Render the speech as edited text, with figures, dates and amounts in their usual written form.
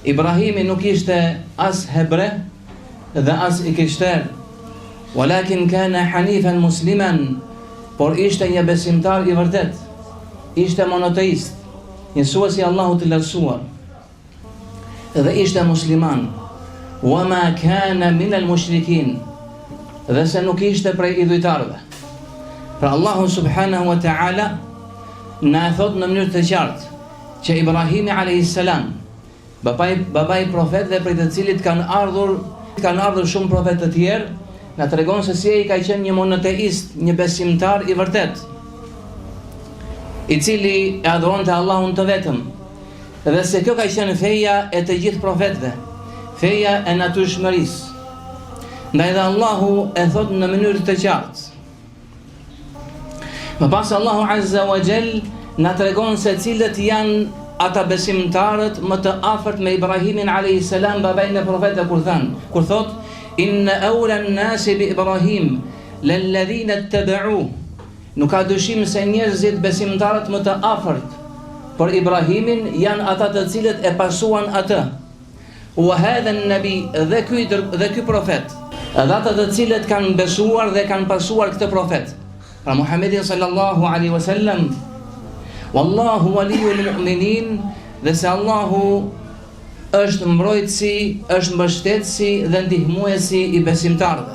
Ibrahimi nuk ishte as hebre dhe as i krishter, walakin kana hanifan musliman, por ishte një besimtar i vërtet, ishte monoteist, njësuesi Allahut të lartësuar, dhe ishte musliman. Wama kana min al-mushrikin, dhe se nuk ishte prej idhujtarëve. Pra Allahu subhanahu wa ta'ala na e thot në mënyrë të qartë që Ibrahimi a.s. babai profetëve prej të cilit kanë ardhur shumë profetë të tjerë, na tregon se si ai ka qenë një monoteist, një besimtar i vërtet, i cili e adhuronte Allahun të vetëm, dhe se kjo ka qenë feja e të gjithë profetëve, feja e natyrshmërisë. Ndaj dhe Allahu e thot në mënyrë të qartë. Më pas Allahu Azza wa Jall na tregon se cilët janë ata besimtarët më të afërt me Ibrahimin a.s. babain e profetëve, kur thot inna awla an-nasi bi Ibrahim lalladhina ittaba'uhu. Nuk ka dyshim se njerëzit besimtarët më të afërt për Ibrahimin janë ata të cilët e pasuan atë. Wa hadha an-nabi, dhe ky profet, edhe ata të cilët kanë besuar dhe kanë pasuar këtë profet, pra Muhammedin sallallahu alaihi wasallam. Wallahu waliyul mu'minin, dhe se Allahu është mbrojtësi, është mbështetësi dhe ndihmuesi i besimtarëve.